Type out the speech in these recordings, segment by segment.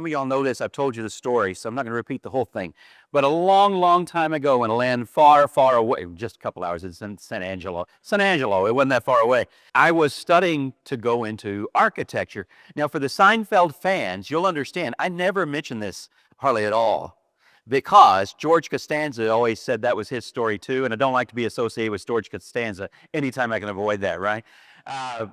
Some of y'all know this. I've told you the story, so I'm not going to repeat the whole thing. But a long, long time ago in a land far, far away, just a couple hours, it's in San Angelo. San Angelo, it wasn't that far away. I was studying to go into architecture. Now, for the Seinfeld fans, you'll understand, I never mention this hardly at all because George Costanza always said that was his story too, and I don't like to be associated with George Costanza anytime I can avoid that, right?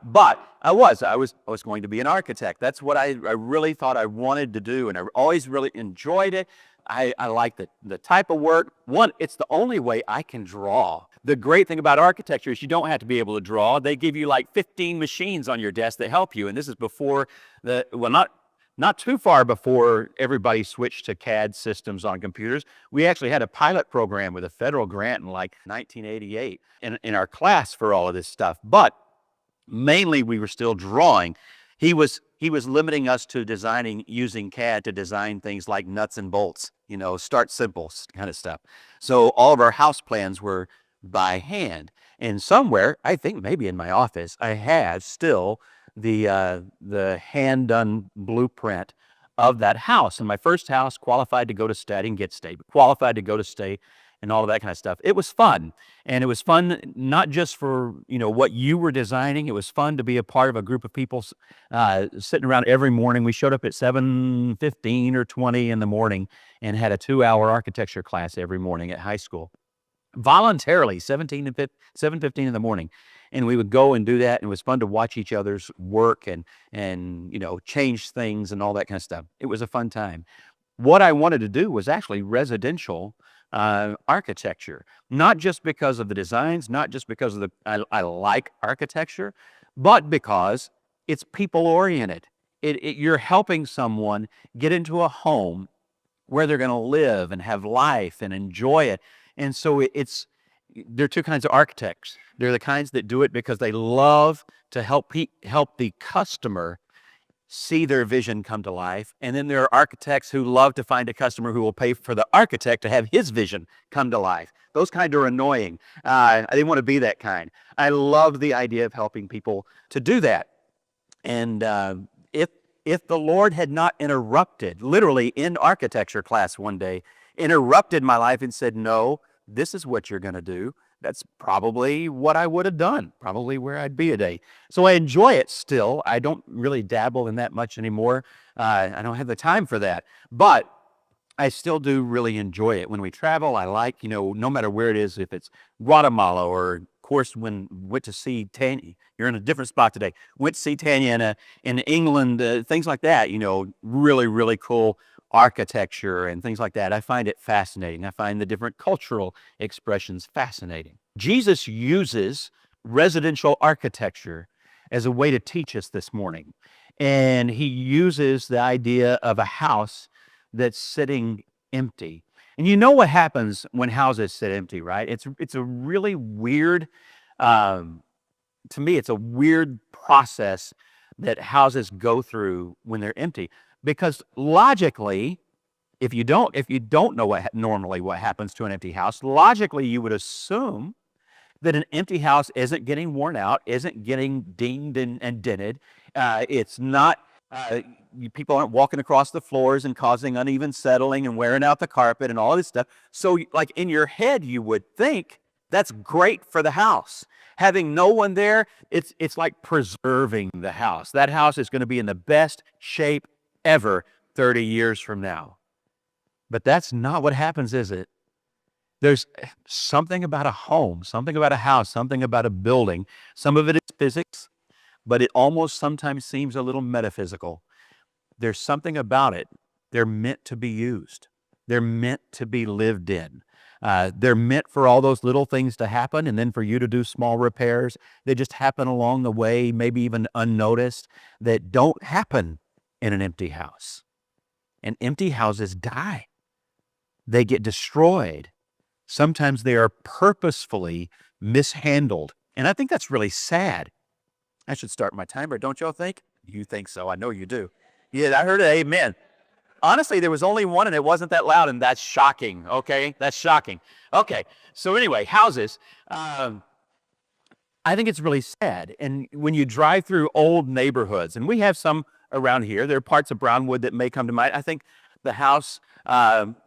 But I was going to be an architect. That's what I really thought I wanted to do, and I always really enjoyed it. I like the type of work. One, it's the only way I can draw. The great thing about architecture is you don't have to be able to draw. They give you like 15 machines on your desk that help you, and this is before not too far before everybody switched to CAD systems on computers. We actually had a pilot program with a federal grant in like 1988 in our class for all of this stuff. But mainly we were still drawing. He was limiting us to designing using CAD to design things like nuts and bolts, start simple kind of stuff. So all of our house plans were by hand. And somewhere, I think maybe in my office, I have still the hand-done blueprint of that house. And my first house, qualified to go to state and get state, qualified to go to state and all of that kind of stuff. It was fun. And it was fun not just for, what you were designing. It was fun to be a part of a group of people sitting around every morning. We showed up at 7:15 or 20 in the morning and had a 2-hour architecture class every morning at high school. Voluntarily, 7:15 in the morning. And we would go and do that. And it was fun to watch each other's work and change things and all that kind of stuff. It was a fun time. What I wanted to do was actually residential architecture, not just because of the designs, not just because of I like architecture, but because it's people oriented. You're helping someone get into a home where they're going to live and have life and enjoy it. And so there are two kinds of architects. They're the kinds that do it because they love to help the customer see their vision come to life. And then there are architects who love to find a customer who will pay for the architect to have his vision come to life. Those kind are annoying. I didn't want to be that kind. I love the idea of helping people to do that. And if the Lord had not interrupted, literally in architecture class one day, interrupted my life and said, no, this is what you're going to do, that's probably what I would have done, probably where I'd be today. So I enjoy it still. I don't really dabble in that much anymore. I don't have the time for that. But I still do really enjoy it. When we travel, I like, no matter where it is, if it's Guatemala or, of course, went to see Tanya. You're in a different spot today. Went to see Tanya in England, things like that, really, really cool architecture and things like that. I find it fascinating. I find the different cultural expressions fascinating. Jesus uses residential architecture as a way to teach us this morning. And he uses the idea of a house that's sitting empty. And you know what happens when houses sit empty, right? It's a really weird, to me, it's a weird process that houses go through when they're empty. Because logically, if you don't know what happens to an empty house, logically you would assume that an empty house isn't getting worn out, isn't getting dinged and dented. It's not people aren't walking across the floors and causing uneven settling and wearing out the carpet and all this stuff. So, like in your head, you would think that's great for the house. Having no one there, it's like preserving the house. That house is going to be in the best shape ever 30 years from now. But that's not what happens, is it? There's something about a home, something about a house, something about a building. Some of it is physics, but it almost sometimes seems a little metaphysical. There's something about it. They're meant to be used. They're meant to be lived in. They're meant for all those little things to happen, and then for you to do small repairs. They just happen along the way, maybe even unnoticed, that don't happen in an empty house. And empty houses die. They get destroyed. Sometimes they are purposefully mishandled. And I think that's really sad. I should start my timer, don't y'all think? You think so. I know you do. Yeah, I heard it. Amen. Honestly, there was only one and it wasn't that loud, and that's shocking, okay? That's shocking. Okay, so anyway, houses. I think it's really sad. And when you drive through old neighborhoods, and we have some around here. There are parts of Brownwood that may come to mind. I think the house,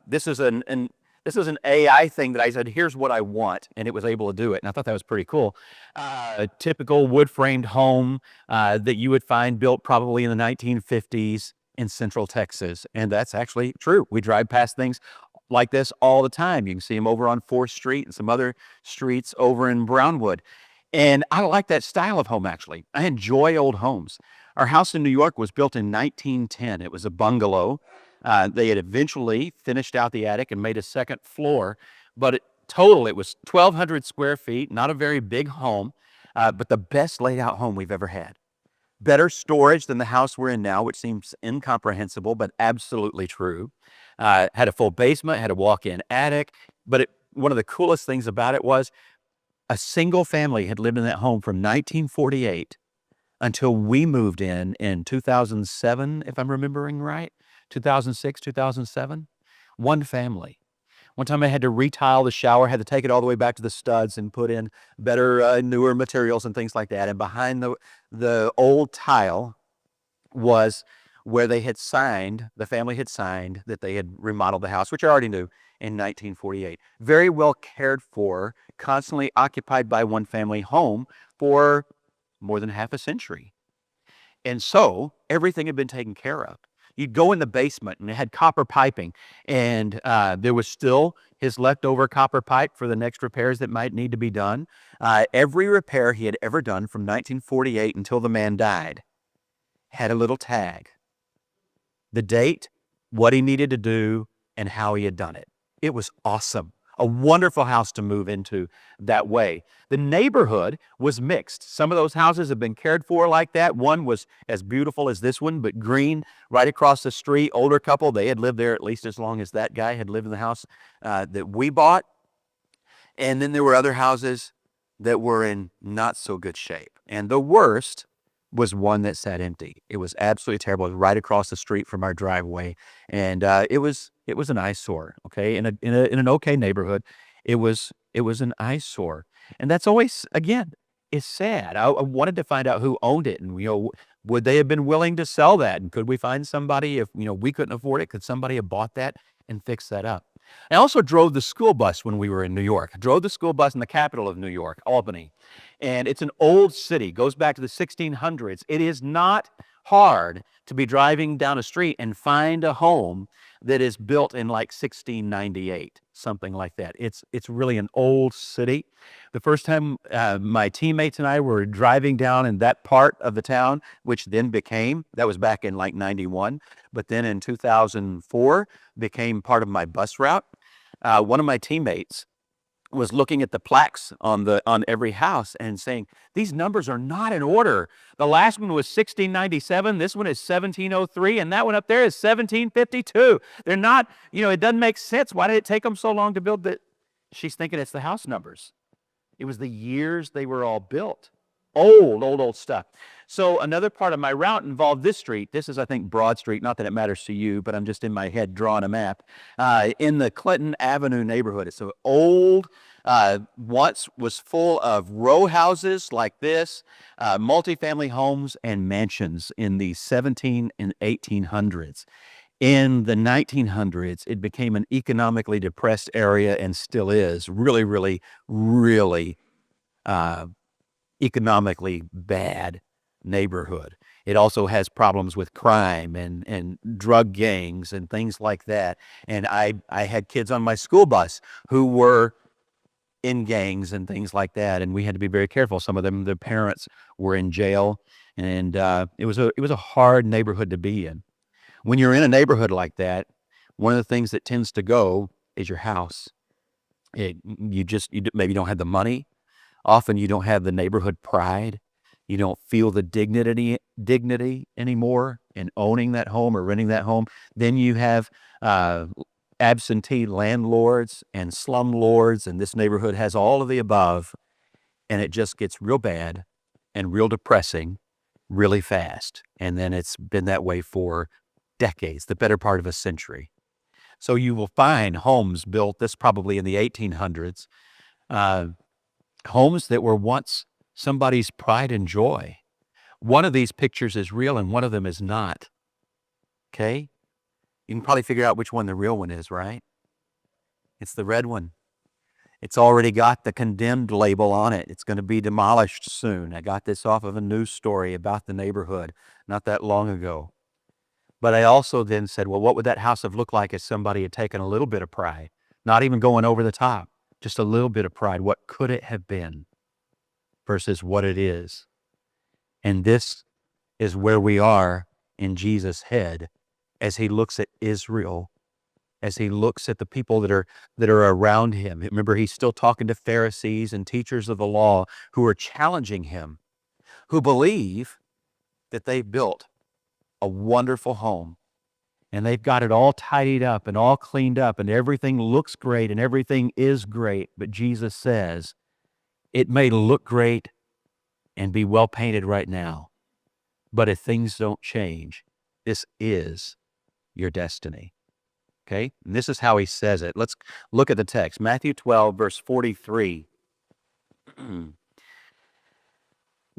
this is this is an AI thing that I said, here's what I want, and it was able to do it. And I thought that was pretty cool. A typical wood-framed home that you would find built probably in the 1950s in Central Texas. And that's actually true. We drive past things like this all the time. You can see them over on 4th Street and some other streets over in Brownwood. And I like that style of home, actually. I enjoy old homes. Our house in New York was built in 1910. It was a bungalow. They had eventually finished out the attic and made a second floor, but total, it was 1,200 square feet, not a very big home, but the best laid out home we've ever had. Better storage than the house we're in now, which seems incomprehensible, but absolutely true. Had a full basement, had a walk-in attic, but one of the coolest things about it was a single family had lived in that home from 1948 until we moved in 2007, if I'm remembering right, 2006, 2007. One family. One time I had to retile the shower, had to take it all the way back to the studs and put in better, newer materials and things like that. And behind the old tile was where they had signed, the family had signed that they had remodeled the house, which I already knew, in 1948. Very well cared for, constantly occupied by one family home for more than half a century. And so everything had been taken care of. You'd go in the basement and it had copper piping, and there was still his leftover copper pipe for the next repairs that might need to be done. Every repair he had ever done from 1948 until the man died had a little tag. The date, what he needed to do, and how he had done it. It was awesome. A wonderful house to move into that way. The neighborhood was mixed. Some of those houses have been cared for like that. One was as beautiful as this one, but green, right across the street. Older couple, they had lived there at least as long as that guy had lived in the house that we bought. And then there were other houses that were in not so good shape. And the worst was one that sat empty. It was absolutely terrible. It was right across the street from our driveway, and it was an eyesore. Okay, in an okay neighborhood, it was an eyesore, and that's always, again, it's sad. I wanted to find out who owned it, and would they have been willing to sell that, and could we find somebody if we couldn't afford it? Could somebody have bought that and fixed that up? I also drove the school bus when we were in New York. I drove the school bus in the capital of New York, Albany. And it's an old city, goes back to the 1600s. It is not hard to be driving down a street and find a home that is built in like 1698, something like that. It's really an old city. The first time my teammates and I were driving down in that part of the town, which then that was back in like 91, but then in 2004 became part of my bus route. One of my teammates was looking at the plaques on every house and saying, these numbers are not in order. The last one was 1697, this one is 1703, and that one up there is 1752. They're not, it doesn't make sense. Why did it take them so long to build that? She's thinking it's the house numbers. It was the years they were all built. Old stuff. So another part of my route involved this street. This is, I think, Broad Street. Not that it matters to you, but I'm just in my head drawing a map. In the Clinton Avenue neighborhood. It's so old, once was full of row houses like this, multifamily homes and mansions in the 17 and 1800s. In the 1900s, it became an economically depressed area and still is. Really, really, really economically bad neighborhood. It also has problems with crime and drug gangs and things like that. And I had kids on my school bus who were in gangs and things like that, and we had to be very careful. Some of them, their parents were in jail, and it was a hard neighborhood to be in. When you're in a neighborhood like that, one of the things that tends to go is your house. You maybe don't have the money. Often you don't have the neighborhood pride. You don't feel the dignity anymore in owning that home or renting that home. Then you have absentee landlords and slumlords, and this neighborhood has all of the above, and it just gets real bad and real depressing really fast. And then it's been that way for decades, the better part of a century. So you will find homes built, this probably in the 1800s, homes that were once somebody's pride and joy, One of these pictures is real and one of them is not. Okay? You can probably figure out which one the real one is, right? It's the red one. It's already got the condemned label on it. It's going to be demolished soon. I got this off of a news story about the neighborhood not that long ago. But I also then said, well, what would that house have looked like if somebody had taken a little bit of pride? Not even going over the top, just a little bit of pride. What could it have been versus what it is? And this is where we are in Jesus' head as he looks at Israel, as he looks at the people that are around him. Remember, he's still talking to Pharisees and teachers of the law who are challenging him, who believe that they've built a wonderful home and they've got it all tidied up and all cleaned up and everything looks great and everything is great. But Jesus says, it may look great and be well painted right now, but if things don't change, this is your destiny. Okay? And this is how he says it. Let's look at the text. Matthew 12, verse 43. When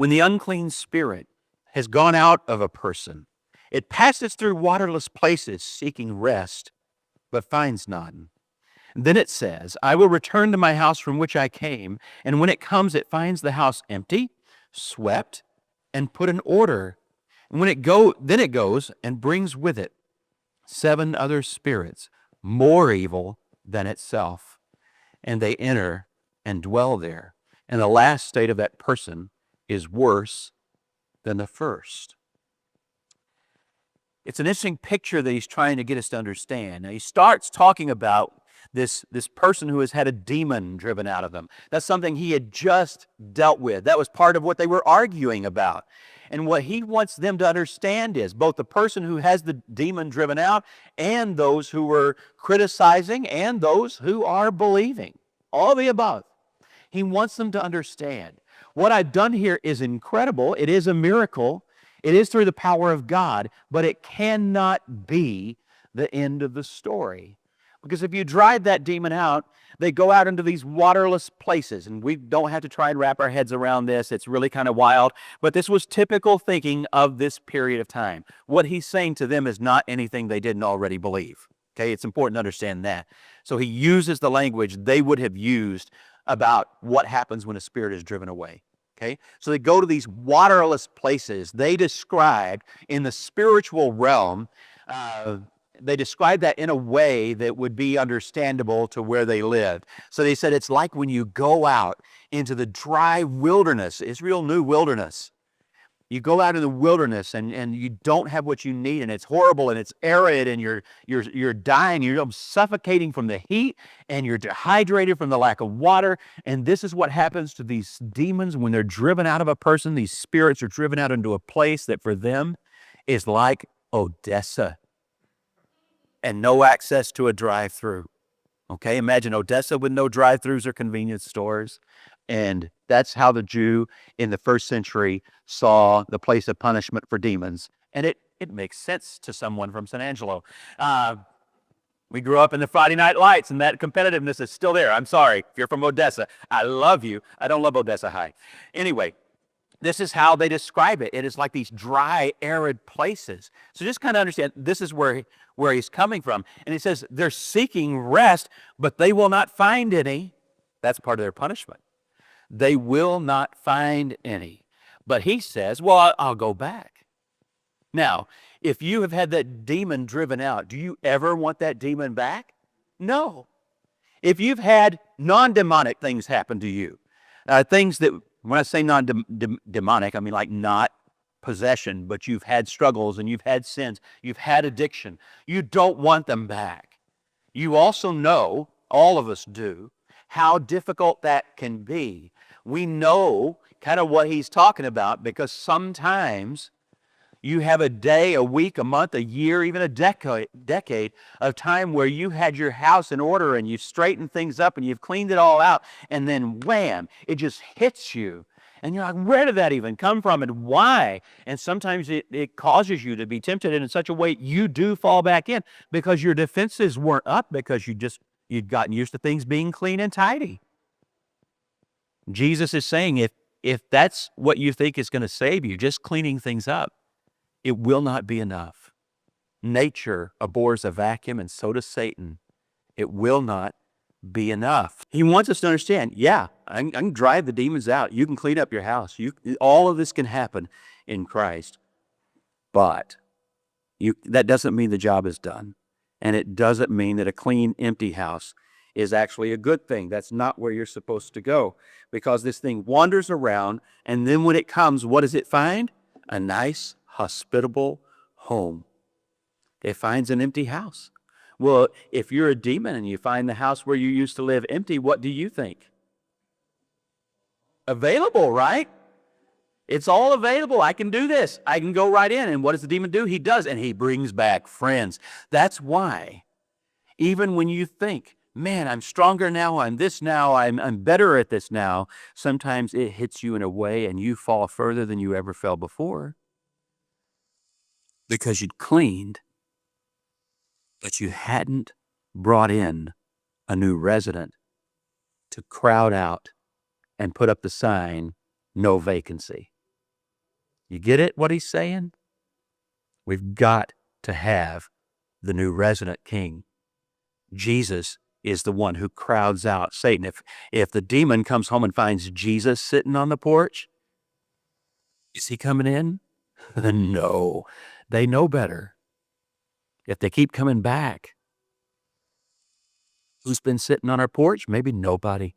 the unclean spirit has gone out of a person, it passes through waterless places seeking rest, but finds none. Then it says, I will return to my house from which I came, and when it comes, it finds the house empty, swept, and put in order. And then it goes and brings with it 7 other spirits, more evil than itself, and they enter and dwell there. And the last state of that person is worse than the first. It's an interesting picture that he's trying to get us to understand. Now, he starts talking about this person who has had a demon driven out of them. That's something he had just dealt with. That was part of what they were arguing about. And what he wants them to understand is both the person who has the demon driven out and those who were criticizing and those who are believing. All of the above. He wants them to understand. What I've done here is incredible. It is a miracle. It is through the power of God, but it cannot be the end of the story. Because if you drive that demon out, they go out into these waterless places, and we don't have to try and wrap our heads around this. It's really kind of wild, but this was typical thinking of this period of time. What he's saying to them is not anything they didn't already believe. Okay, it's important to understand that. So he uses the language they would have used about what happens when a spirit is driven away. Okay, so they go to these waterless places. They described in the spiritual realm, they described that in a way that would be understandable to where they lived. So they said it's like when you go out into the dry wilderness. Israel knew wilderness. You go out in the wilderness and you don't have what you need, and it's horrible and it's arid and you're dying, you're suffocating from the heat and you're dehydrated from the lack of water. And this is what happens to these demons when they're driven out of a person. These spirits are driven out into a place that for them is like Odessa and no access to a drive-through. Okay, imagine Odessa with no drive-throughs or convenience stores. And that's how the Jew in the first century saw the place of punishment for demons. And it makes sense to someone from San Angelo. We grew up in the Friday Night Lights, and that competitiveness is still there. I'm sorry if you're from Odessa. I love you. I don't love Odessa High. Anyway, this is how they describe it. It is like these dry, arid places. So just kind of understand, this is where he's coming from. And he says they're seeking rest, but they will not find any. That's part of their punishment. They will not find any. But he says, well, I'll go back. Now, if you have had that demon driven out, do you ever want that demon back? No. If you've had non-demonic things happen to you, things that, when I say non-demonic, I mean like not possession, but you've had struggles and you've had sins, you've had addiction, you don't want them back. You also know, all of us do, how difficult that can be. We know kind of what he's talking about because sometimes you have a day, a week, a month, a year, even a decade of time where you had your house in order and you've straightened things up and you've cleaned it all out, and then wham, it just hits you. And you're like, where did that even come from and why? And sometimes it causes you to be tempted in such a way you do fall back in because your defenses weren't up because you'd gotten used to things being clean and tidy. Jesus is saying if that's what you think is going to save you, just cleaning things up, it will not be enough. Nature abhors a vacuum, and so does Satan. It will not be enough. He wants us to understand, yeah, I can drive the demons out. You can clean up your house. All of this can happen in Christ. But that doesn't mean the job is done. And it doesn't mean that a clean, empty house is actually a good thing. That's not where you're supposed to go, because this thing wanders around, and then when it comes, what does it find? A nice, hospitable home. It finds an empty house. Well, if you're a demon and you find the house where you used to live empty, what do you think? Available, right? It's all available. I can do this. I can go right in. And what does the demon do? He does, and he brings back friends. That's why, even when you think, man, I'm stronger now, I'm this now, I'm better at this now, sometimes it hits you in a way and you fall further than you ever fell before, because you'd cleaned, but you hadn't brought in a new resident to crowd out and put up the sign, no vacancy. You get it, what he's saying? We've got to have the new resident king. Jesus is the one who crowds out Satan. If the demon comes home and finds Jesus sitting on the porch, is he coming in? No, they know better. If they keep coming back, who's been sitting on our porch? Maybe nobody.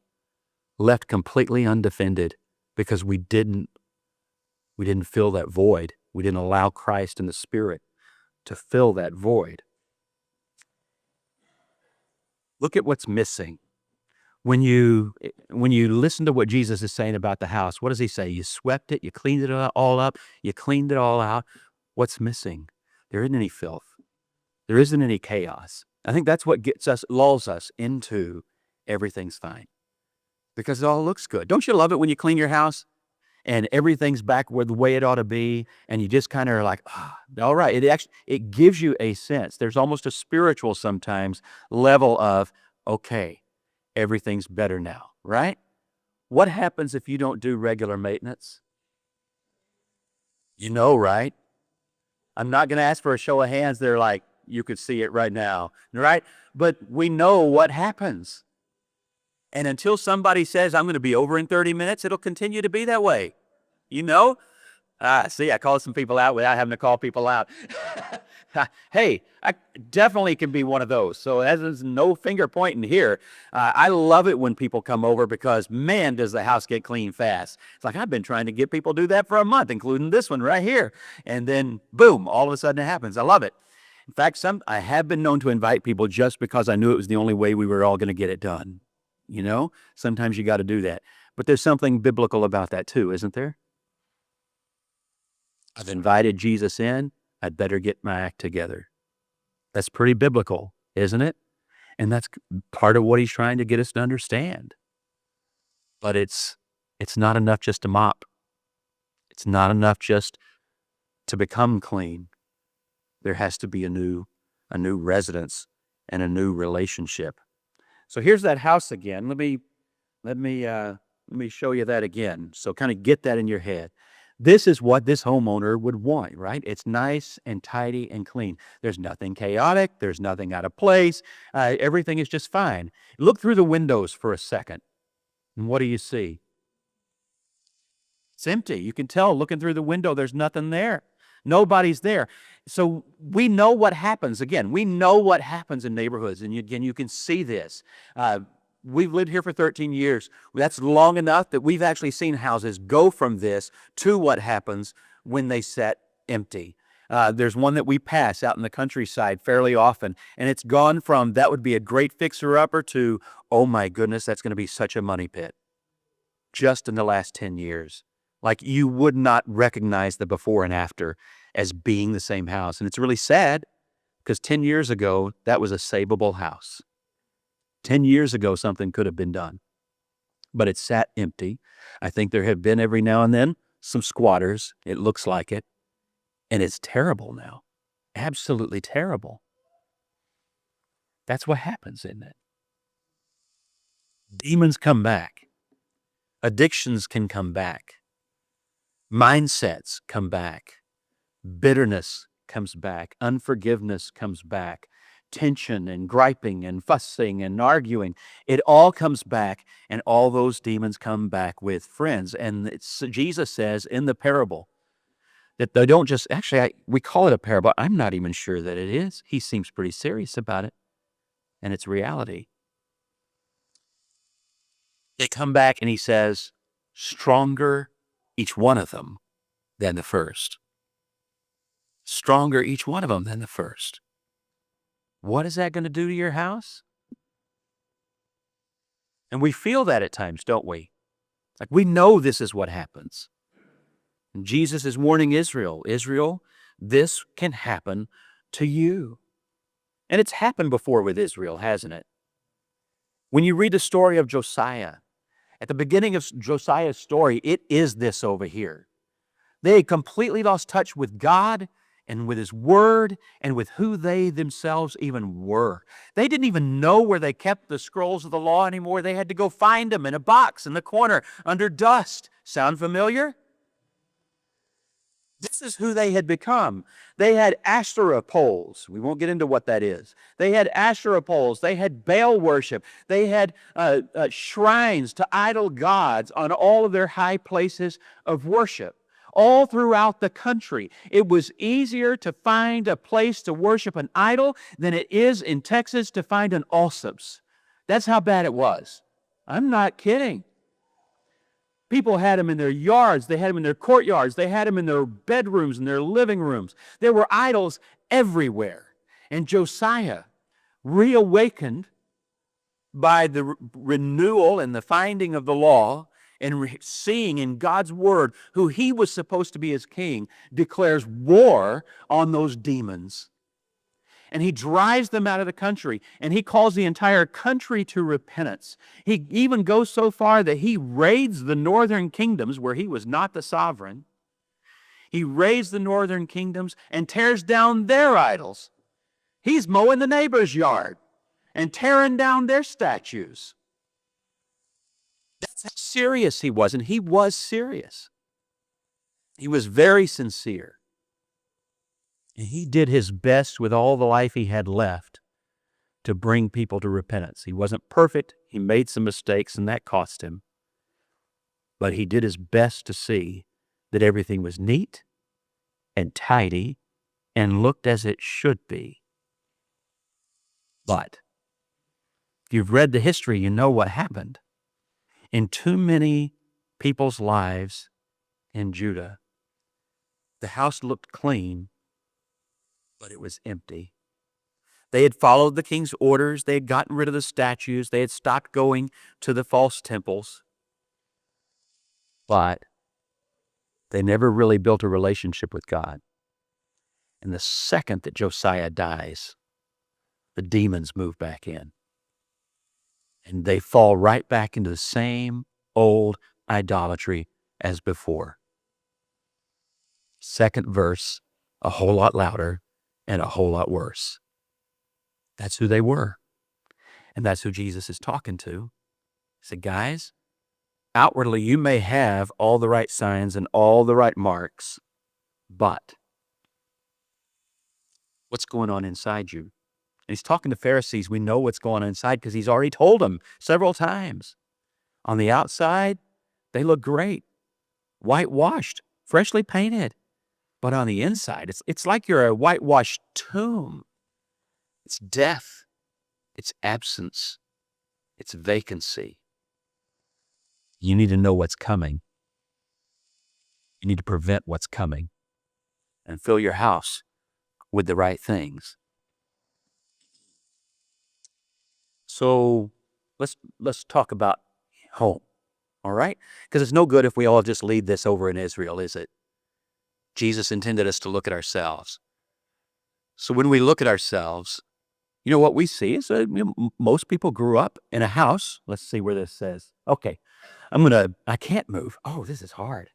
Left completely undefended because we didn't fill that void. We didn't allow Christ and the Spirit to fill that void. Look at what's missing. When you listen to what Jesus is saying about the house, what does he say? You swept it, you cleaned it all up, you cleaned it all out. What's missing? There isn't any filth. There isn't any chaos. I think that's what lulls us into everything's fine, because it all looks good. Don't you love it when you clean your house and everything's back where the way it ought to be, and you just kind of are like, all right. It gives you a sense. There's almost a spiritual sometimes level of, okay, everything's better now, right? What happens if you don't do regular maintenance? You know, right? I'm not going to ask for a show of hands. They're like, you could see it right now, right? But we know what happens. And until somebody says, I'm going to be over in 30 minutes, it'll continue to be that way. You know? See, I called some people out without having to call people out. Hey, I definitely can be one of those. So there's no finger pointing here. I love it when people come over, because, man, does the house get clean fast. It's like, I've been trying to get people to do that for a month, including this one right here. And then, boom, all of a sudden it happens. I love it. In fact, I have been known to invite people just because I knew it was the only way we were all going to get it done. You know, sometimes you got to do that. But there's something biblical about that too, isn't there? I've invited Jesus in. I'd better get my act together. That's pretty biblical, isn't it? And that's part of what he's trying to get us to understand. But it's not enough just to mop. It's not enough just to become clean. There has to be a new residence and a new relationship. So here's that house again. Let me show you that again. So kind of get that in your head. This is what this homeowner would want, right? It's nice and tidy and clean. There's nothing chaotic. There's nothing out of place. Everything is just fine. Look through the windows for a second. And what do you see? It's empty. You can tell looking through the window, there's nothing there. Nobody's there. So we know what happens. Again, we know what happens in neighborhoods. And again, you can see this. We've lived here for 13 years. That's long enough that we've actually seen houses go from this to what happens when they sit empty. There's one that we pass out in the countryside fairly often, and it's gone from that would be a great fixer-upper to, oh my goodness, that's going to be such a money pit. Just in the last 10 years. Like, you would not recognize the before and after as being the same house. And it's really sad, because 10 years ago, that was a savable house. 10 years ago, something could have been done, but it sat empty. I think there have been every now and then some squatters. It looks like it. And it's terrible now. Absolutely terrible. That's what happens, isn't it? Demons come back. Addictions can come back. Mindsets come back. Bitterness comes back. Unforgiveness comes back. Tension and griping and fussing and arguing, it all comes back, and all those demons come back with friends. And Jesus says in the parable that they don't just, actually, we call it a parable. I'm not even sure that it is. He seems pretty serious about it, and it's reality. They come back and he says, stronger each one of them than the first. Stronger each one of them than the first. What is that going to do to your house? And we feel that at times, don't we? Like we know this is what happens. And Jesus is warning Israel, this can happen to you. And it's happened before with Israel, hasn't it? When you read the story of Josiah, at the beginning of Josiah's story, it is this over here. They had completely lost touch with God and with his word and with who they themselves even were. They didn't even know where they kept the scrolls of the law anymore. They had to go find them in a box in the corner under dust. Sound familiar? This is who they had become. They had Asherah poles. We won't get into what that is. They had Asherah poles. They had Baal worship. They had shrines to idol gods on all of their high places of worship. All throughout the country, it was easier to find a place to worship an idol than it is in Texas to find an Allsup's. That's how bad it was. I'm not kidding. People had them in their yards. They had them in their courtyards. They had them in their bedrooms and their living rooms. There were idols everywhere. And Josiah, reawakened by the renewal and the finding of the law and seeing in God's word who he was supposed to be as king, declares war on those demons. And he drives them out of the country, and he calls the entire country to repentance. He even goes so far that he raids the northern kingdoms where he was not the sovereign. He raids the northern kingdoms and tears down their idols. He's mowing the neighbor's yard and tearing down their statues. That's how serious he was, and he was serious. He was very sincere. And he did his best with all the life he had left to bring people to repentance. He wasn't perfect. He made some mistakes, and that cost him. But he did his best to see that everything was neat and tidy and looked as it should be. But if you've read the history, you know what happened. In too many people's lives in Judah, the house looked clean, but it was empty. They had followed the king's orders. They had gotten rid of the statues. They had stopped going to the false temples. But they never really built a relationship with God. And the second that Josiah dies, the demons move back in. And they fall right back into the same old idolatry as before. Second verse, a whole lot louder and a whole lot worse. That's who they were. And that's who Jesus is talking to. He said, guys, outwardly you may have all the right signs and all the right marks, but what's going on inside you? And he's talking to Pharisees. We know what's going on inside because he's already told them several times. On the outside, they look great, whitewashed, freshly painted. But on the inside, it's like you're a whitewashed tomb. It's death. It's absence. It's vacancy. You need to know what's coming. You need to prevent what's coming and fill your house with the right things. So let's talk about home, all right? Because it's no good if we all just leave this over in Israel, is it? Jesus intended us to look at ourselves. So when we look at ourselves, you know what we see is most people grew up in a house. Let's see where this says. Okay, I can't move. Oh, this is hard.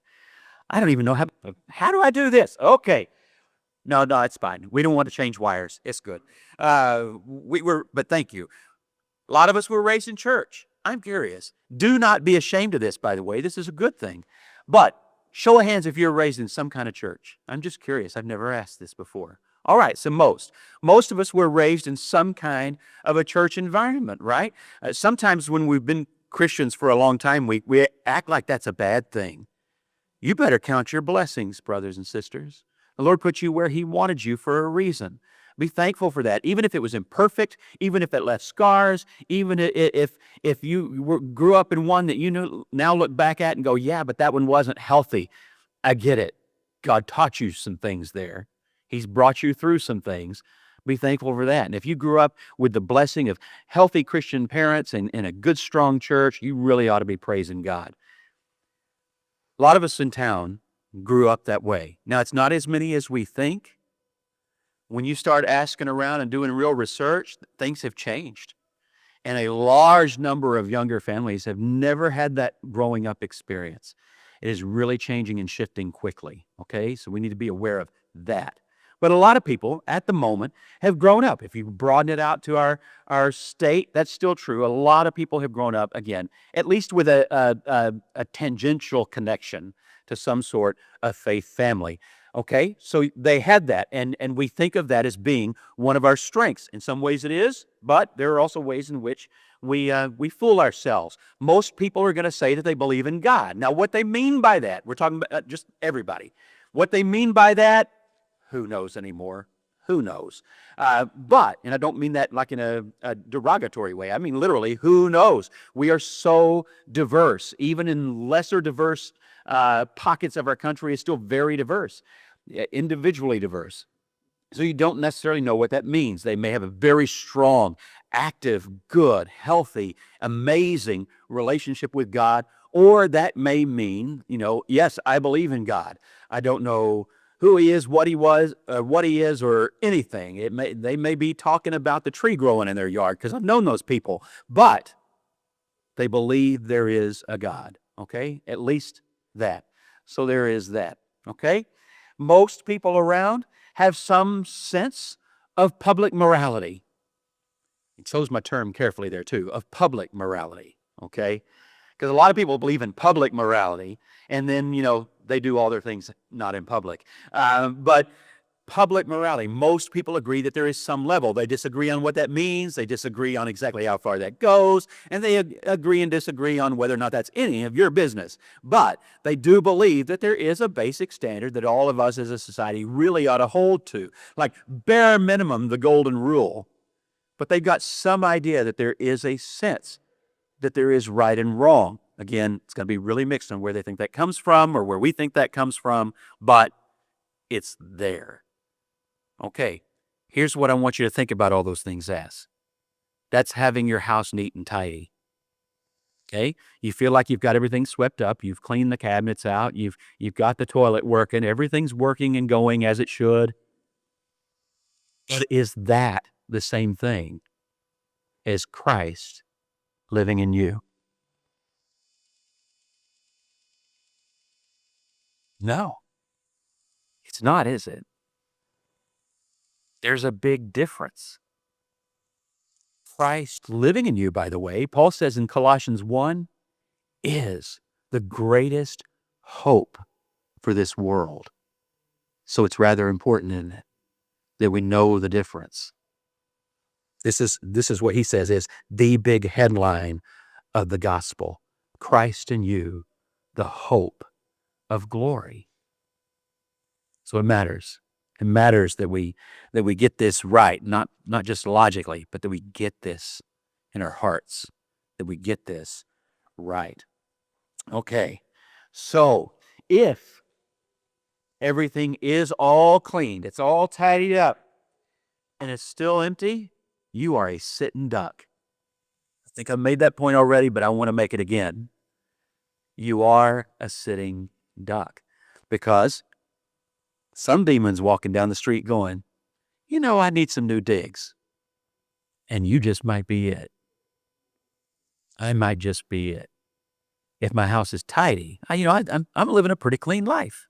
I don't even know how do I do this? Okay. No, it's fine. We don't want to change wires. It's good. But thank you. A lot of us were raised in church. I'm curious. Do not be ashamed of this, by the way. This is a good thing. But show of hands if you're raised in some kind of church. I'm just curious. I've never asked this before. All right, so most of us were raised in some kind of a church environment, right? Sometimes when we've been Christians for a long time, we act like that's a bad thing. You better count your blessings, brothers and sisters. The Lord put you where He wanted you for a reason. Be thankful for that, even if it was imperfect, even if it left scars, even if you grew up in one that now look back at and go, yeah, but that one wasn't healthy. I get it. God taught you some things there. He's brought you through some things. Be thankful for that. And if you grew up with the blessing of healthy Christian parents and in a good, strong church, you really ought to be praising God. A lot of us in town grew up that way. Now, it's not as many as we think. When you start asking around and doing real research, things have changed. And a large number of younger families have never had that growing up experience. It is really changing and shifting quickly, okay? So we need to be aware of that. But a lot of people at the moment have grown up. If you broaden it out to our state, that's still true. A lot of people have grown up, again, at least with a tangential connection to some sort of faith family. Okay, so they had that, and we think of that as being one of our strengths. In some ways it is, but there are also ways in which we fool ourselves. Most people are going to say that they believe in God. Now, what they mean by that, we're talking about just everybody. What they mean by that, who knows anymore? Who knows? And I don't mean that like in a derogatory way. I mean literally, who knows? We are so diverse. Even in lesser diverse pockets of our country, is still very diverse, individually diverse. So you don't necessarily know what that means. They may have a very strong, active, good, healthy, amazing relationship with God, or that may mean, yes, I believe in God. I don't know who He is, what He is, or anything. They may be talking about the tree growing in their yard, because I've known those people, but they believe there is a God, okay? At least that. So there is that, okay? Most people around have some sense of public morality. I chose my term carefully there too, of public morality, okay? Because a lot of people believe in public morality, and then, they do all their things not in public. But public morality, most people agree that there is some level. They disagree on what that means. They disagree on exactly how far that goes. And they agree and disagree on whether or not that's any of your business. But they do believe that there is a basic standard that all of us as a society really ought to hold to. Like bare minimum, the golden rule. But they've got some idea that there is a sense that there is right and wrong. Again, it's going to be really mixed on where they think that comes from or where we think that comes from, but it's there. Okay, here's what I want you to think about all those things as. That's having your house neat and tidy. Okay, you feel like you've got everything swept up, you've cleaned the cabinets out, you've got the toilet working, everything's working and going as it should. But is that the same thing as Christ living in you? No, it's not, is it? There's a big difference. Christ living in you, by the way, Paul says in Colossians 1, is the greatest hope for this world. So it's rather important, isn't it, that we know the difference. This is what he says is the big headline of the gospel. Christ in you, the hope of glory. So it matters. It matters that we get this right, not just logically, but that we get this in our hearts, that we get this right. Okay, so if everything is all cleaned, it's all tidied up, and it's still empty, you are a sitting duck. I think I've made that point already, but I want to make it again. You are a sitting duck, because some demon's walking down the street going, I need some new digs. And you just might be it. I might just be it. If my house is tidy, I'm living a pretty clean life.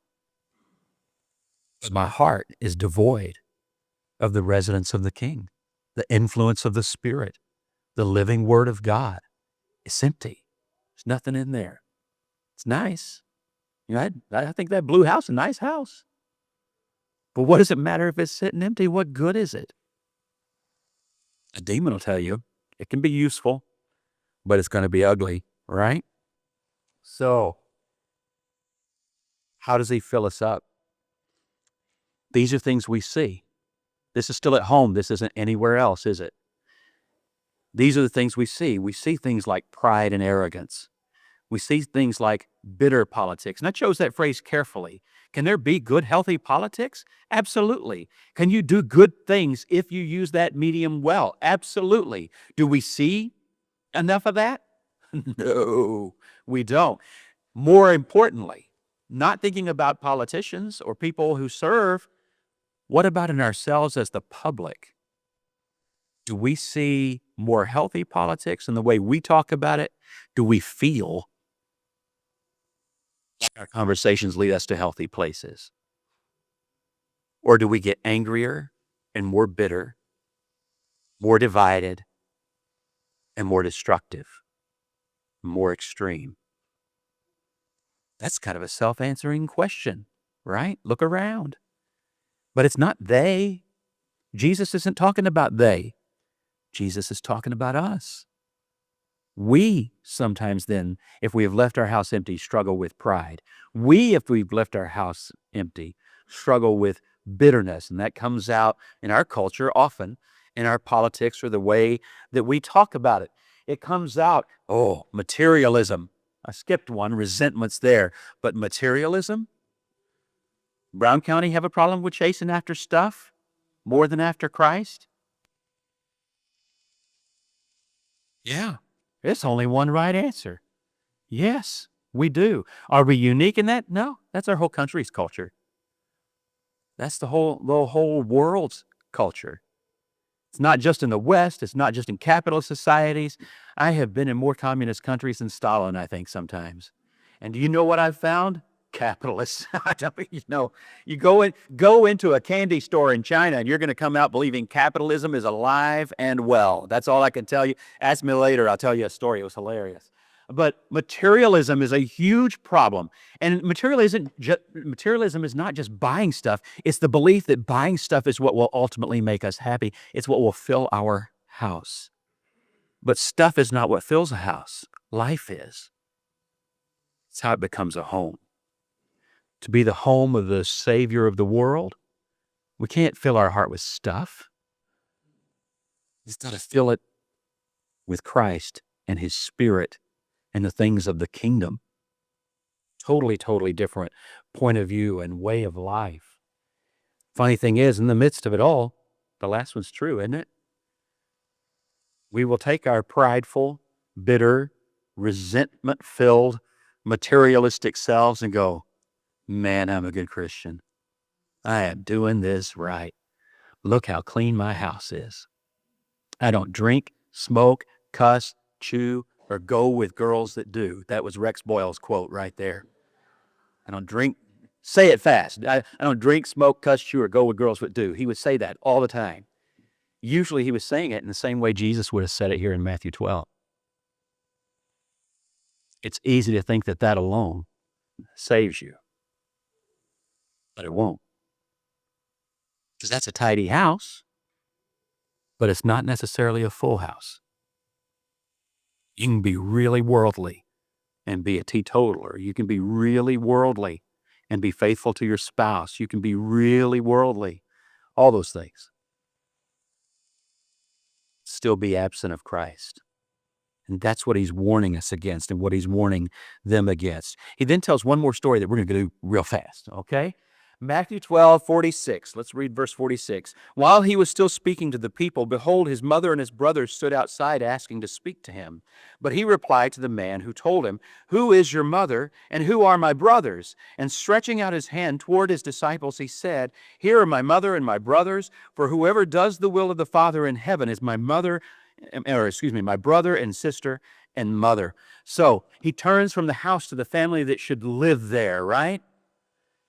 But my heart is devoid of the residence of the King, the influence of the Spirit, the living Word of God. It's empty. There's nothing in there. It's nice. You know, I think that blue house is a nice house. But what does it matter if it's sitting empty? What good is it? A demon will tell you it can be useful, but it's going to be ugly, right? So, how does he fill us up? These are things we see. This is still at home. This isn't anywhere else, is it? These are the things we see. We see things like pride and arrogance. We see things like bitter politics. And I chose that phrase carefully. Can there be good, healthy politics? Absolutely. Can you do good things if you use that medium well? Absolutely. Do we see enough of that? No, we don't. More importantly, not thinking about politicians or people who serve, what about in ourselves as the public? Do we see more healthy politics in the way we talk about it? Do we feel like our conversations lead us to healthy places? Or do we get angrier and more bitter, more divided, and more destructive, more extreme? That's kind of a self-answering question, right? Look around. But it's not they. Jesus isn't talking about they. Jesus is talking about us. We sometimes then, if we have left our house empty, struggle with pride. We, if we've left our house empty, struggle with bitterness. And that comes out in our culture often, in our politics or the way that we talk about it. It comes out, materialism. I skipped one, resentment's there. But materialism? Brown County have a problem with chasing after stuff more than after Christ? Yeah. There's only one right answer. Yes, we do. Are we unique in that? No, that's our whole country's culture. That's the whole world's culture. It's not just in the West. It's not just in capitalist societies. I have been in more communist countries than Stalin, I think, sometimes. And do you know what I've found? Capitalists. You go into a candy store in China and you're going to come out believing capitalism is alive and well. That's all I can tell you. Ask me later. I'll tell you a story. It was hilarious. But materialism is a huge problem. And materialism is not just buying stuff. It's the belief that buying stuff is what will ultimately make us happy. It's what will fill our house. But stuff is not what fills a house. Life is. It's how it becomes a home. To be the home of the Savior of the world, we can't fill our heart with stuff. We've got to fill it with Christ and His Spirit and the things of the kingdom. Totally, totally different point of view and way of life. Funny thing is, in the midst of it all, the last one's true, isn't it? We will take our prideful, bitter, resentment-filled, materialistic selves and go, man, I'm a good Christian. I am doing this right. Look how clean my house is. I don't drink, smoke, cuss, chew, or go with girls that do. That was Rex Boyle's quote right there. I don't drink, say it fast. I don't drink, smoke, cuss, chew, or go with girls that do. He would say that all the time. Usually he was saying it in the same way Jesus would have said it here in Matthew 12. It's easy to think that alone saves you. But it won't. Because that's a tidy house, but it's not necessarily a full house. You can be really worldly and be a teetotaler. You can be really worldly and be faithful to your spouse. You can be really worldly. All those things. Still be absent of Christ. And that's what he's warning us against and what he's warning them against. He then tells one more story that we're going to do real fast, okay? Matthew 12:46. Let's read verse 46. While he was still speaking to the people, behold, his mother and his brothers stood outside asking to speak to him. But he replied to the man who told him, who is your mother and who are my brothers? And stretching out his hand toward his disciples, he said, here are my mother and my brothers, for whoever does the will of the Father in heaven is my brother and sister and mother. So he turns from the house to the family that should live there, right?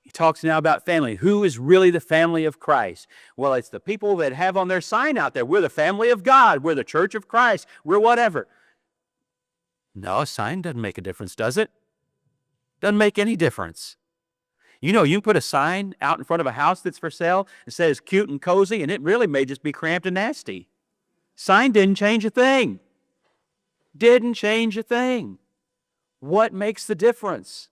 He talks now about family. Who is really the family of Christ? Well, it's the people that have on their sign out there, we're the family of God, we're the church of Christ, we're whatever. No, a sign doesn't make a difference, does it? Doesn't make any difference. You know, you can put a sign out in front of a house that's for sale that says cute and cozy, and it really may just be cramped and nasty. Sign didn't change a thing. Didn't change a thing. What makes the difference?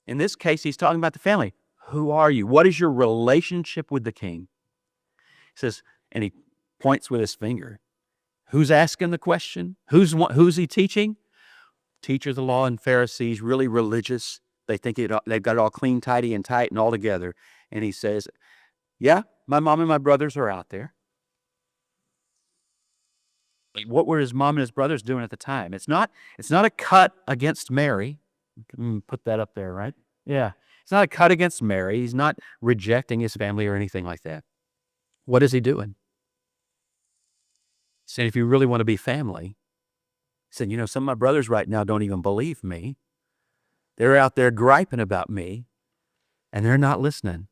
In this case, he's talking about the family. Who are you? What is your relationship with the king? He says, and he points with his finger. Who's asking the question? Who's he teaching? Teachers of the law and Pharisees, really religious. They think they've got it all clean, tidy, and tight and all together. And he says, yeah, my mom and my brothers are out there. What were his mom and his brothers doing at the time? It's not a cut against Mary. Put that up there, right? Yeah. It's not a cut against Mary. He's not rejecting his family or anything like that. What is he doing? He's saying, if you really want to be family, he said, you know, some of my brothers right now don't even believe me. They're out there griping about me, and they're not listening.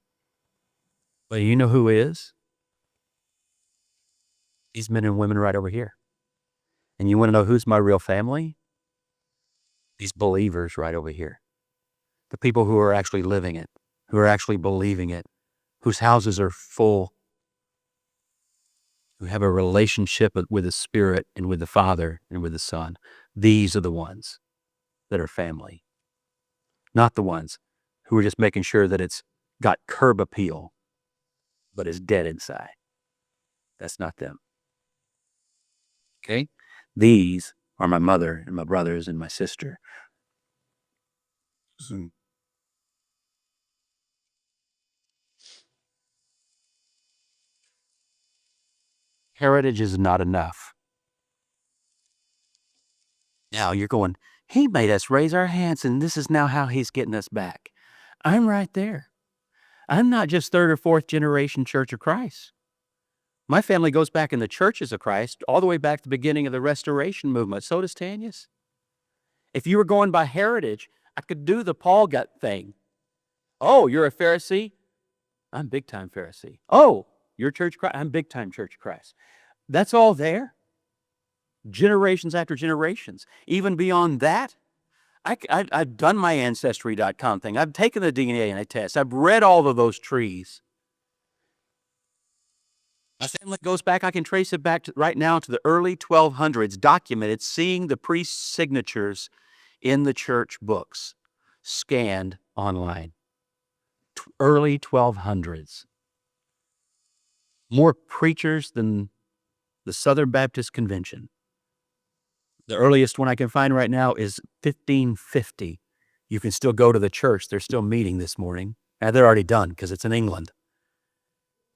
But you know who is? These men and women right over here. And you want to know who's my real family? These believers right over here. The people who are actually living it, who are actually believing it, whose houses are full, who have a relationship with the Spirit and with the Father and with the Son. These are the ones that are family. Not the ones who are just making sure that it's got curb appeal, but is dead inside. That's not them. Okay? These are my mother and my brothers and my sister. Heritage is not enough. Now you're going, he made us raise our hands, and this is now how he's getting us back. I'm right there. I'm not just third or fourth generation Church of Christ. My family goes back in the churches of Christ all the way back to the beginning of the Restoration movement. So does Tanya's. If you were going by heritage, I could do the Paul gut thing. Oh, you're a Pharisee? I'm big time Pharisee. Oh, you're Church of Christ? I'm big time Church of Christ. That's all there. Generations after generations. Even beyond that, I've done my Ancestry.com thing. I've taken the DNA test. I've read all of those trees. My family goes back, I can trace it back right now to the early 1200s, documented, seeing the priest's signatures in the church books, scanned online. Early 1200s. More preachers than the Southern Baptist Convention. The earliest one I can find right now is 1550. You can still go to the church. They're still meeting this morning. And they're already done because it's in England.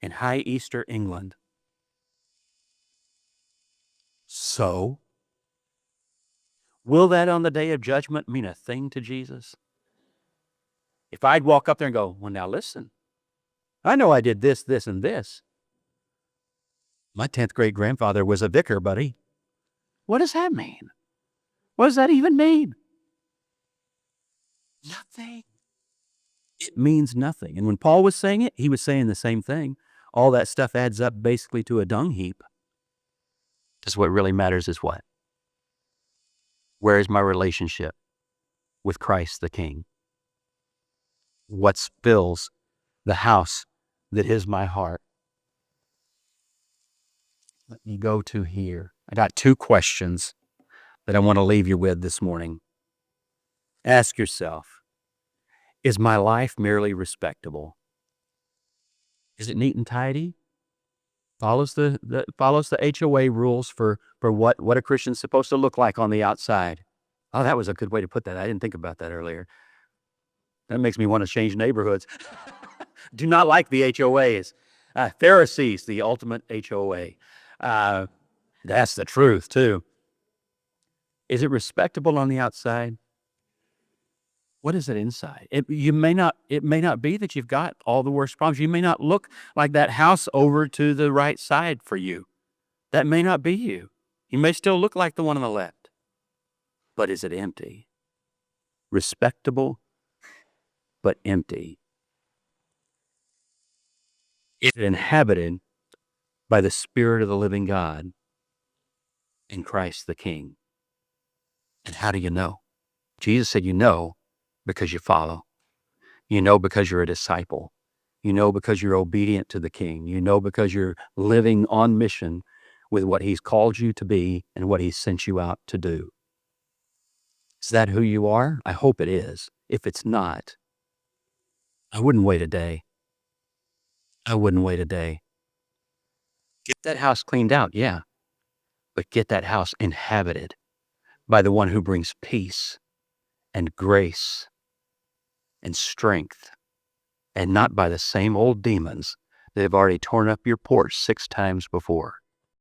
In High Easter, England. So, will that on the day of judgment mean a thing to Jesus? If I'd walk up there and go, well, now listen, I know I did this, this, and this. My 10th great grandfather was a vicar, buddy. What does that mean? What does that even mean? Nothing. It means nothing. And when Paul was saying it, he was saying the same thing. All that stuff adds up basically to a dung heap. Because what really matters is what? Where is my relationship with Christ the King? What fills the house that is my heart? Let me go to here. I got 2 questions that I want to leave you with this morning. Ask yourself, is my life merely respectable? Is it neat and tidy? Follows the HOA rules for what a Christian's supposed to look like on the outside. Oh, that was a good way to put that. I didn't think about that earlier. That makes me want to change neighborhoods. Do not like the HOAs. Pharisees, the ultimate HOA. That's the truth, too. Is it respectable on the outside? What is it inside? It may not be that you've got all the worst problems. You may not look like that house over to the right side for you. That may not be you. You may still look like the one on the left. But is it empty? Respectable, but empty. Is it inhabited by the Spirit of the living God in Christ the King? And how do you know? Jesus said, you know because you follow. You know because you're a disciple. You know because you're obedient to the King. You know because you're living on mission with what he's called you to be and what he's sent you out to do. Is that who you are? I hope it is. If it's not, I wouldn't wait a day. I wouldn't wait a day. Get that house cleaned out, yeah, but get that house inhabited by the one who brings peace and grace and strength, and not by the same old demons that have already torn up your porch 6 times before.